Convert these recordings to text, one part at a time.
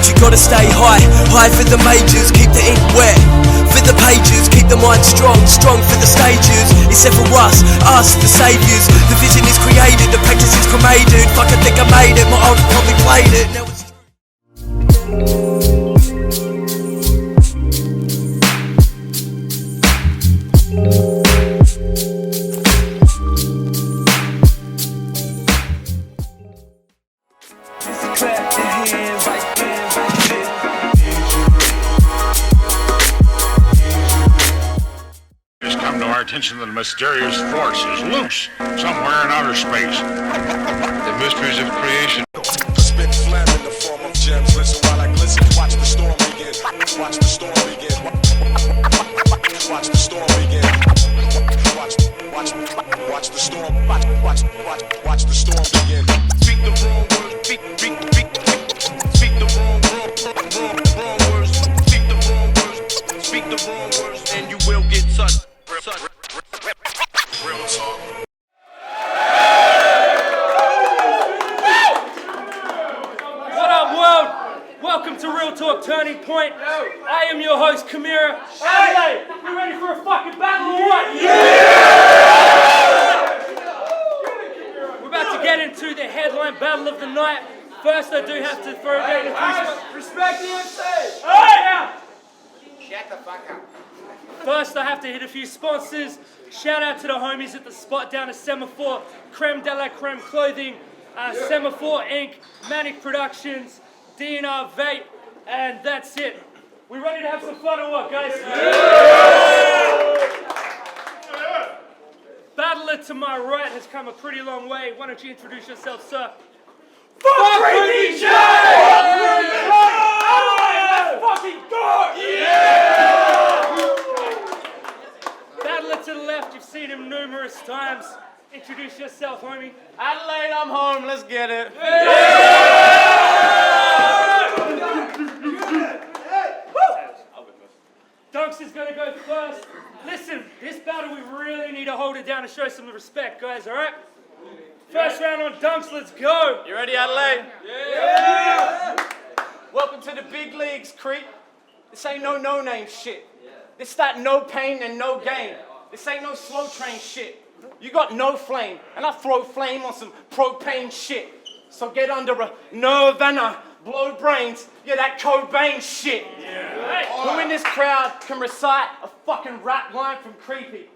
But you gotta stay high, high for the majors, keep the ink wet. For the pages, keep the mind strong, strong for the stages. It's set for us the saviours. The vision is created, the practice is cremated. Fuck, I think I made it, my old probably played it. Now it's attention that a mysterious force is loose somewhere in outer space. The mysteries of creation. Spit phlegm in the form of gems. Listen while I glisten. Watch the storm begin. Watch the storm begin. Watch the storm begin. Watch the storm. Watch the storm begin. Speak the wrong words. Speak the wrong words. Speak the wrong words. Speak the wrong words, and you will get touched. Real talk. What up, world? Welcome to Real Talk Turning Point. I am your host, Kamira. Adelaide, you ready for a fucking battle or what? Yeah! We're about to get into the headline battle of the night. First, I do have to throw down a respect the MC. Hey! Shut the fuck up. First, I have to hit a few sponsors. Shout out to the homies at the spot down at Semaphore, Creme de la Creme Clothing, Semaphore Inc., Manic Productions, DNR Vape, and that's it. We ready to have some fun or what, guys? Yeah! Battler to my right has come a pretty long way. Why don't you introduce yourself, sir? Fuck Creepy J! Let's fucking go! Yeah! Battler to the left, you've seen him numerous times. Introduce yourself, homie. Adelaide, I'm home. Let's get it. Dunks is going to go first. Listen, this battle, we really need to hold it down and show some respect, guys, all right? First round on Dunks, let's go. You ready, Adelaide? Yeah! Welcome to the big leagues, creep. This ain't no no-name shit. This that no pain and no gain. This ain't no slow train shit. You got no flame, and I throw flame on some propane shit. So get under a nerve and a blow brains. Yeah, that Cobain shit. Yeah. Who in this crowd can recite a fucking rap line from Creepy?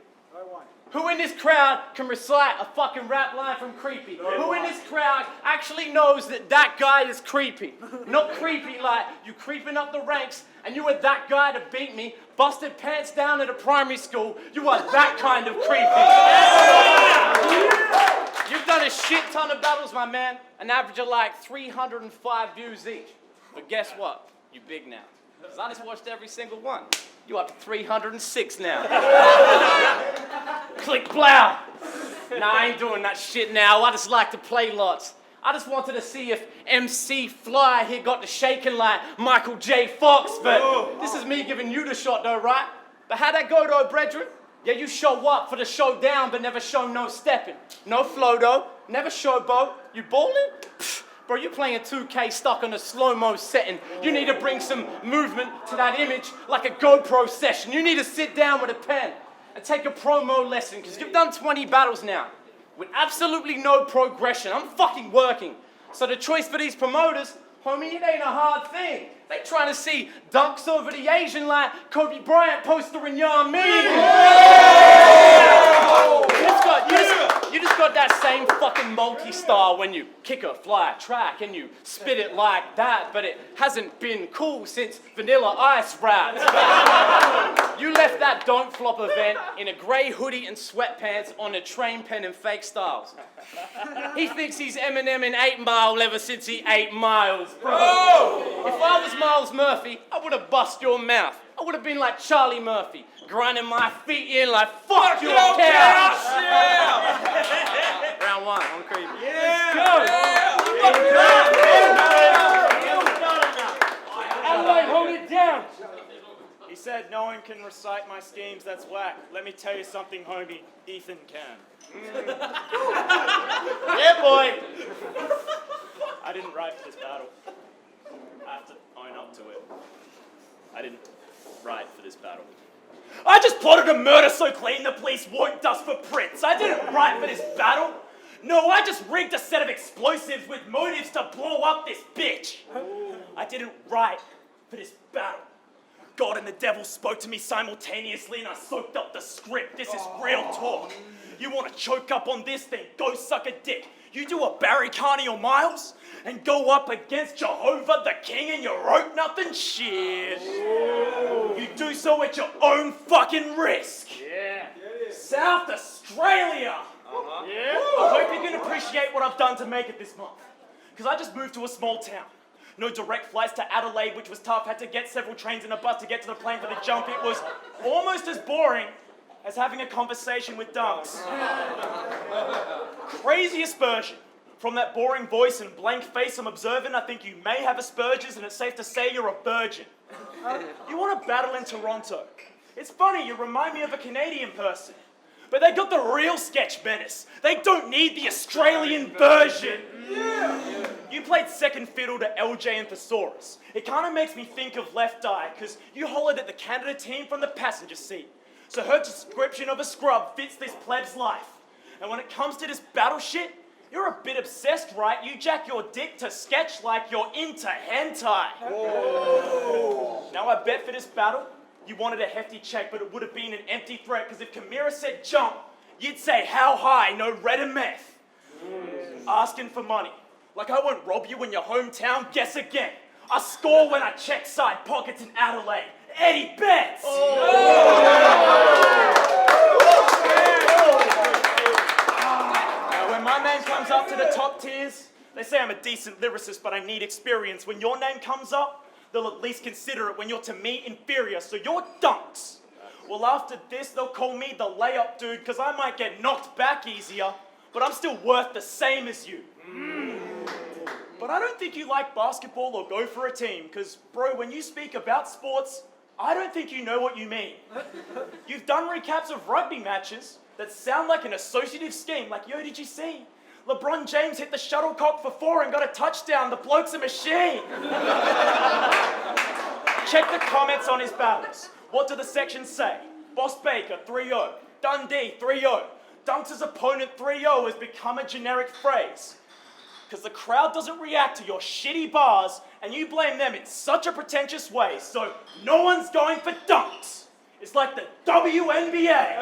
Who in this crowd can recite a fucking rap line from Creepy? Who in this crowd actually knows that that guy is creepy? Not creepy like you creeping up the ranks and you were that guy to beat me, busted pants down at a primary school. You are that kind of creepy. You've done a shit ton of battles, my man. An average of like 305 views each. But guess what? You big now. Because I just watched every single one. You up to 306 now. Click blow. Nah, I ain't doing that shit now. I just like to play lots. I just wanted to see if MC Fly here got to shaking like Michael J. Fox, but this is me giving you the shot though, right? But how'd that go though, brethren? Yeah, you show up for the showdown, but never show no stepping. No flow though, never showboat. You ballin'? Bro, you playing 2K stuck on a slow-mo setting. You need to bring some movement to that image like a GoPro session. You need to sit down with a pen and take a promo lesson, because you've done 20 battles now with absolutely no progression. I'm fucking working. So the choice for these promoters, homie, it ain't a hard thing. They trying to see dunks over the Asian like Kobe Bryant poster in Yan You just got that same fucking multi-star when you kick a fly track and you spit it like that, but it hasn't been cool since Vanilla Ice rap. You left that Don't Flop event in a grey hoodie and sweatpants on a train pen and fake styles. He thinks he's Eminem in 8 Mile ever since he 8 miles, bro. If I was Miles Murphy, I would have bust your mouth. I would have been like Charlie Murphy, grinding my feet in like fuck your couch. Yeah. Round 1, I'm creepy. Yeah. Go. Adelaide, hold it down. He said no one can recite my schemes, that's whack. Let me tell you something, homie, Ethan can. Yeah, boy. I didn't write for this battle. I have to own up to it. I didn't write for this battle. I just plotted a murder so clean the police won't dust for prints. I didn't write for this battle. No, I just rigged a set of explosives with motives to blow up this bitch. I didn't write for this battle. God and the devil spoke to me simultaneously and I soaked up the script. This is real talk. You want to choke up on this thing, go suck a dick. You do a Barry Carney or Miles and go up against Jehovah the King and you wrote nothing? Shit. You do so at your own fucking risk. Yeah. South Australia. Yeah. I hope you can appreciate what I've done to make it this month. Because I just moved to a small town. No direct flights to Adelaide, which was tough. Had to get several trains and a bus to get to the plane for the jump. It was almost as boring as having a conversation with dunks. Crazy aspersion. From that boring voice and blank face I'm observing, I think you may have Asperger's and it's safe to say you're a virgin. You want to battle in Toronto. It's funny, you remind me of a Canadian person. But they got the real sketch menace. They don't need the Australian version. You played second fiddle to LJ and Thesaurus. It kind of makes me think of Left Eye, because you hollered at the Canada team from the passenger seat. So her description of a scrub fits this pleb's life. And when it comes to this battle shit, you're a bit obsessed, right? You jack your dick to sketch like you're into hentai. Now I bet for this battle, you wanted a hefty check, but it would have been an empty threat, because if Kamira said jump, you'd say how high, no red and meth. Asking for money. Like I won't rob you in your hometown, guess again. I score when I check side pockets in Adelaide. Eddie Betts! Now when my name comes up to the top tiers, they say I'm a decent lyricist, but I need experience. When your name comes up, they'll at least consider it when you're to me inferior, so you're dunks. Well, after this, they'll call me the layup dude, because I might get knocked back easier, but I'm still worth the same as you. But I don't think you like basketball or go for a team, because, bro, when you speak about sports, I don't think you know what you mean. You've done recaps of rugby matches that sound like an associative scheme, like, yo, did you see? LeBron James hit the shuttlecock for 4 and got a touchdown. The bloke's a machine. Check the comments on his battles. What do the sections say? Boss Baker, 3-0. Dundee, 3-0. Dunks' opponent, 3-0 has become a generic phrase. Because the crowd doesn't react to your shitty bars, and you blame them in such a pretentious way, so no one's going for dunks. It's like the WNBA.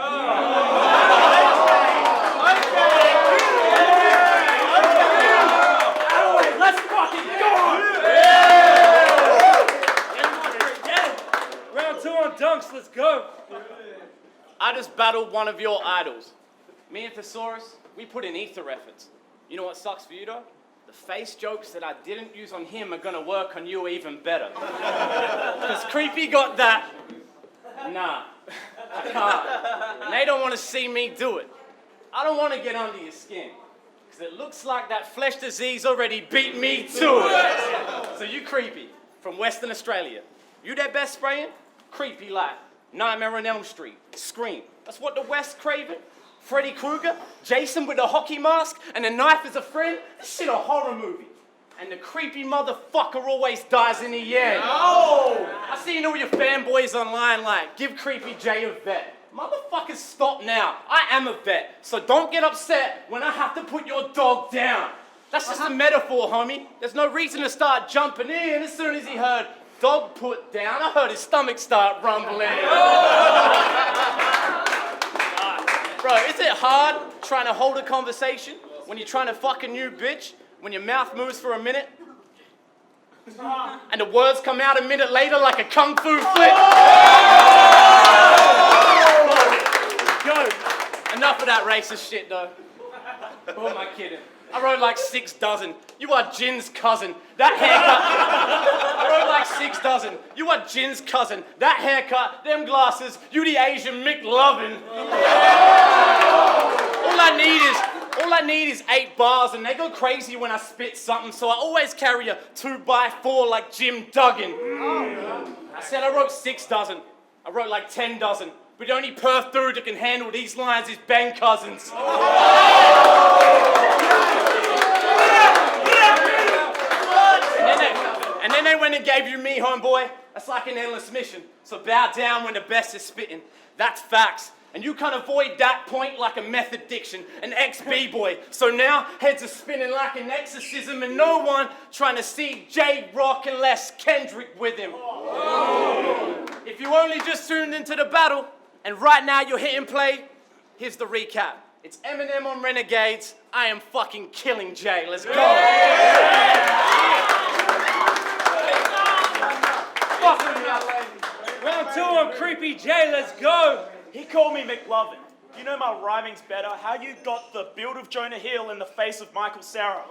Adelaide, let's fucking go! Round 2 on dunks, let's go. I just battled one of your idols. Me and Thesaurus, we put in ether efforts. You know what sucks for you though? The face jokes that I didn't use on him are gonna work on you even better. Because Creepy got that. Nah, I can't. And they don't want to see me do it. I don't want to get under your skin. Because it looks like that flesh disease already beat me to it. So you Creepy, from Western Australia. You that best spraying? Creepy like Nightmare on Elm Street, Scream. That's what the West craving. Freddy Krueger, Jason with a hockey mask, and a knife as a friend. This shit a horror movie. And the creepy motherfucker always dies in the end. Oh! I seen all your fanboys online like, give Creepy J a vet. Motherfuckers, stop now. I am a vet, so don't get upset when I have to put your dog down. That's just a metaphor, homie. There's no reason to start jumping in as soon as he heard dog put down. I heard his stomach start rumbling. Bro, is it hard trying to hold a conversation when you're trying to fuck a new bitch, when your mouth moves for a minute, and the words come out a minute later like a kung fu flip? Yo, enough of that racist shit though. Who am I kidding? I wrote like 6 dozen. You are Jin's cousin. That haircut. I wrote like 6 dozen. You are Jin's cousin. That haircut, them glasses, you the Asian McLovin. All I need is 8 bars, and they go crazy when I spit something, so I always carry a 2x4 like Jim Duggan. I said I wrote 6 dozen. I wrote like 10 dozen. But the only Perth dude that can handle these lines is Ben Cousins. And then they went and gave you me, homeboy. That's like an endless mission. So bow down when the best is spitting. That's facts. And you can't avoid that point like a meth addiction, an ex-B-boy. So now heads are spinning like an exorcism and no one trying to see J-Rock unless Kendrick with him. If you only just tuned into the battle and right now you're hitting play, here's the recap. It's Eminem on Renegades. I am fucking killing Jay. Let's go. Round 2 on Creepy J, let's go. He called me McLovin. You know my rhyming's better. How you got the build of Jonah Hill in the face of Michael Cera?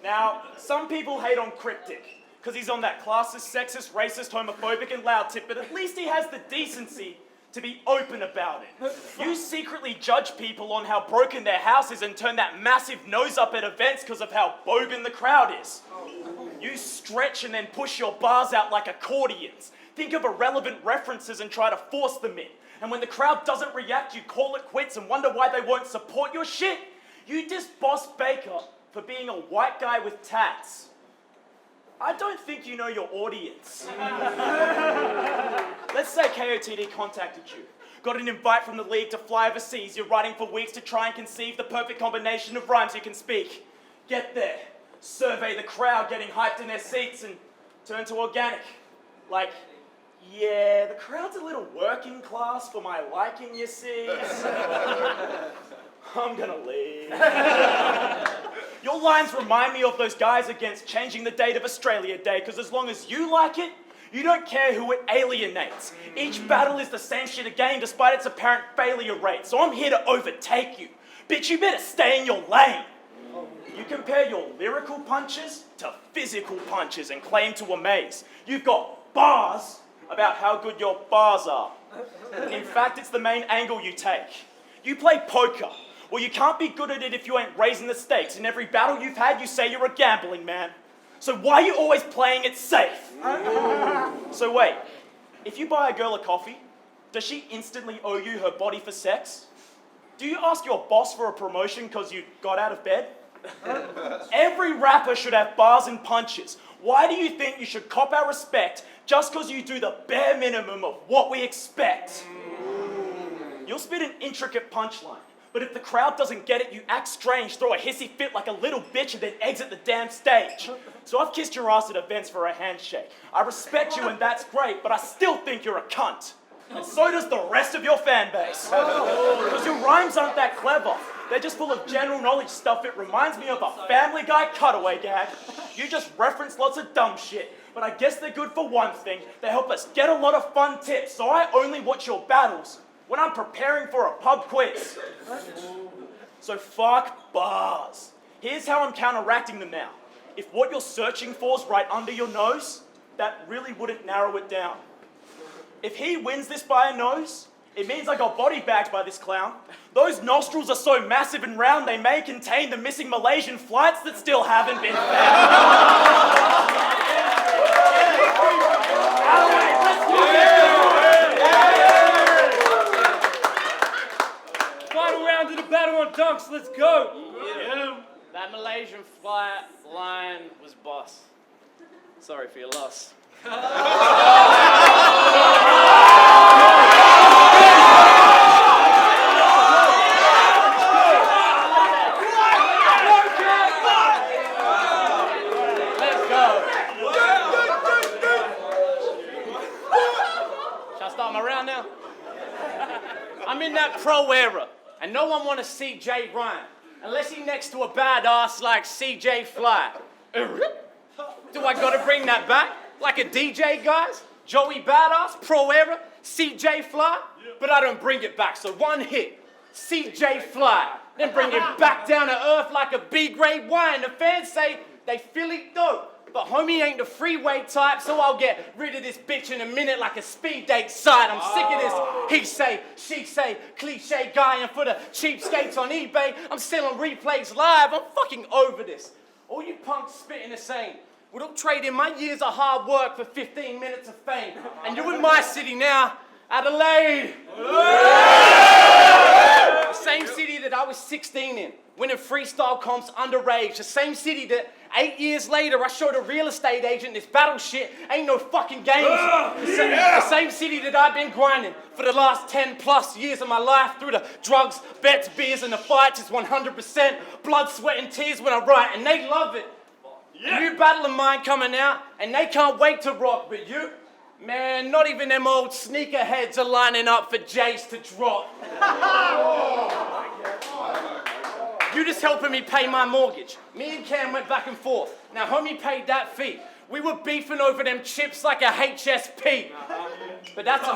Now, some people hate on Cryptic because he's on that classist, sexist, racist, homophobic, and loud tip, but at least he has the decency to be open about it. You secretly judge people on how broken their house is and turn that massive nose up at events because of how bogan the crowd is. You stretch and then push your bars out like accordions. Think of irrelevant references and try to force them in. And when the crowd doesn't react, you call it quits and wonder why they won't support your shit. You diss Boss Baker for being a white guy with tats. I don't think you know your audience. Let's say KOTD contacted you. Got an invite from the league to fly overseas. You're writing for weeks to try and conceive the perfect combination of rhymes you can speak. Get there, survey the crowd getting hyped in their seats and turn to organic. Like, yeah, the crowd's a little working class for my liking, you see. I'm gonna leave. Your lines remind me of those guys against changing the date of Australia Day, because as long as you like it, you don't care who it alienates. Each battle is the same shit again, despite its apparent failure rate. So I'm here to overtake you. Bitch, you better stay in your lane. You compare your lyrical punches to physical punches and claim to amaze. You've got bars about how good your bars are. In fact, it's the main angle you take. You play poker. Well, you can't be good at it if you ain't raising the stakes. In every battle you've had, you say you're a gambling man. So why are you always playing it safe? So wait, if you buy a girl a coffee, does she instantly owe you her body for sex? Do you ask your boss for a promotion because you got out of bed? Every rapper should have bars and punches. Why do you think you should cop our respect just because you do the bare minimum of what we expect? You'll spit an intricate punchline, but if the crowd doesn't get it, you act strange, throw a hissy fit like a little bitch, and then exit the damn stage. So I've kissed your ass at events for a handshake. I respect you and that's great, but I still think you're a cunt. And so does the rest of your fan base. Because your rhymes aren't that clever. They're just full of general knowledge stuff. It reminds me of a Family Guy cutaway gag. You just reference lots of dumb shit. But I guess they're good for one thing. They help us get a lot of fun tips. So I only watch your battles when I'm preparing for a pub quiz. So fuck bars. Here's how I'm counteracting them now. If what you're searching for is right under your nose, that really wouldn't narrow it down. If he wins this by a nose, it means I got body bagged by this clown. Those nostrils are so massive and round, they may contain the missing Malaysian flights that still haven't been found. Final round of the battle on dunks, let's go. That Malaysian flight line was boss. Sorry for your loss. I'm in that pro era, and no one want to see Jay rhyme, unless he next to a badass like CJ Fly. Do I gotta bring that back? Like a DJ, guys? Joey Badass, pro era, CJ Fly? But I don't bring it back, so one hit, CJ Fly. Then bring him back down to earth like a B-grade wine. The fans say they feel it dope. But homie ain't the freeway type, so I'll get rid of this bitch in a minute like a speed date site. I'm sick of this he say, she say, cliche guy, and for the cheapskates on eBay, I'm selling replays live. I'm fucking over this. All you punks spitting the same. Well, don't trade in my years of hard work for 15 minutes of fame. And you're in my city now, Adelaide. same city that I was 16 in, winning freestyle comps underage. The same city that 8 years later I showed a real estate agent this battle shit ain't no fucking games. The same city that I've been grinding for the last 10 plus years of my life through the drugs, bets, beers, and the fights. It's 100% blood, sweat, and tears when I write, and they love it. A new battle of mine coming out, and they can't wait to rock, but you, man, not even them old sneakerheads are lining up for Jace to drop. You just helping me pay my mortgage. Me and Cam went back and forth. Now homie paid that fee. We were beefing over them chips like a HSP. But that's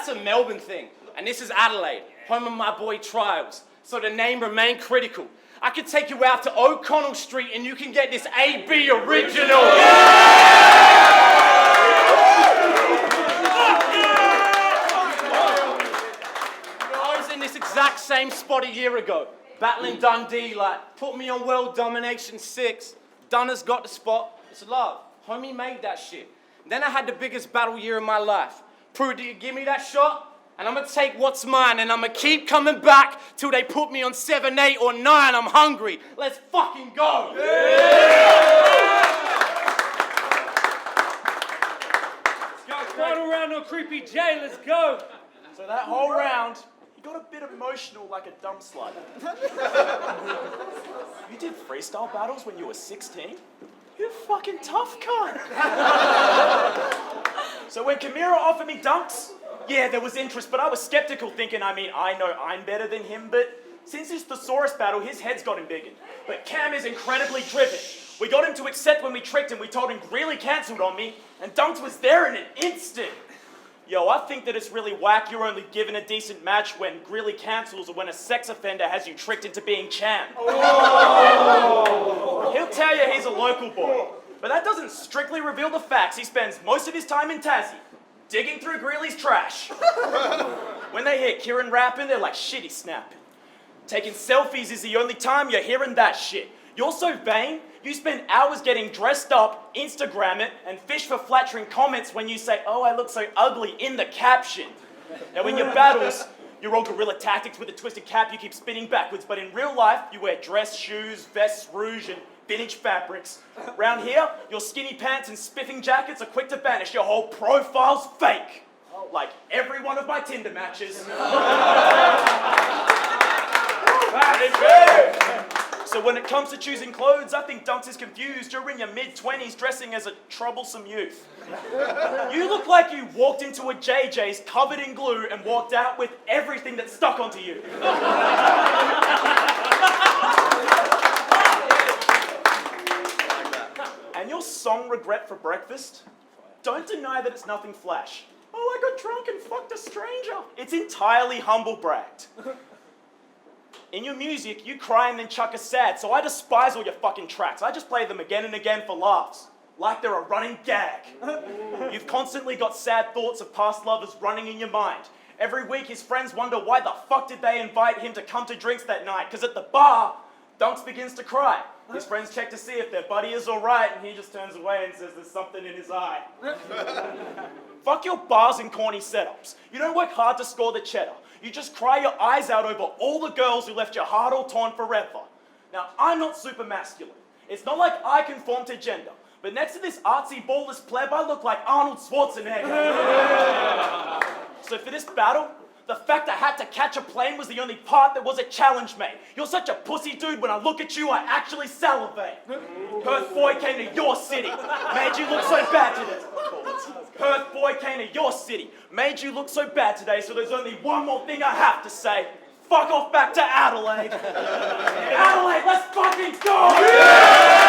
a Melbourne thing. And this is Adelaide, home of my boy Trials. So the name remained critical. I could take you out to O'Connell Street and you can get this AB original. I was in this exact same spot a year ago, battling Dundee, like, put me on World Domination 6. Dunner's got the spot. It's love. Homie made that shit. Then I had the biggest battle year of my life. Prue, do you give me that shot? And I'm gonna take what's mine, and I'm gonna keep coming back till they put me on 7, 8, or 9. I'm hungry. Let's fucking go. Final round on Creepy J, let's go. So that whole round, you got a bit emotional like a dump slide. You did freestyle battles when you were 16? You're fucking tough, cunt. So when Kamira offered me dunks, yeah, there was interest, but I was skeptical, thinking, I know I'm better than him, but since his Thesaurus battle, his head's got embiggened. But Cam is incredibly driven. We got him to accept when we tricked him, we told him Gilleyes cancelled on me, and Dunks was there in an instant. Yo, I think that it's really whack you're only given a decent match when Gilleyes cancels or when a sex offender has you tricked into being champ. Oh. He'll tell you he's a local boy, but that doesn't strictly reveal the facts. He spends most of his time in Tassie, digging through Gilleyes' trash. When they hear Kieran rapping, they're like, shit, he's snapping. Taking selfies is the only time you're hearing that shit. You're so vain, you spend hours getting dressed up, Instagram it, and fish for flattering comments when you say, oh, I look so ugly in the caption. Now in your battles, you're all guerrilla tactics with a twisted cap you keep spinning backwards, but in real life, you wear dress shoes, vests, rouge, and vintage fabrics. Round here, your skinny pants and spiffing jackets are quick to banish. Your whole profile's fake. Like every one of my Tinder matches. So when it comes to choosing clothes, I think Dunks is confused. You're in your mid-20s dressing as a troublesome youth. You look like you walked into a JJ's covered in glue and walked out with everything that's stuck onto you. And your song Regret for Breakfast? Don't deny that it's nothing flash. Oh, I got drunk and fucked a stranger. It's entirely humble bragged. In your music, you cry and then chuck a sad, so I despise all your fucking tracks. I just play them again and again for laughs, like they're a running gag. You've constantly got sad thoughts of past lovers running in your mind. Every week his friends wonder why the fuck did they invite him to come to drinks that night, because at the bar, Dunks begins to cry. His friends check to see if their buddy is alright, and he just turns away and says there's something in his eye. Fuck your bars and corny setups. You don't work hard to score the cheddar. You just cry your eyes out over all the girls who left your heart all torn forever. Now, I'm not super masculine. It's not like I conform to gender. But next to this artsy, ballless pleb, I look like Arnold Schwarzenegger. So for this battle, the fact I had to catch a plane was the only part that was a challenge, mate. You're such a pussy dude, when I look at you, I actually salivate. Perth boy came to your city, made you look so bad today. Perth boy came to your city, made you look so bad today, so there's only one more thing I have to say. Fuck off back to Adelaide. Adelaide, let's fucking go! Yeah!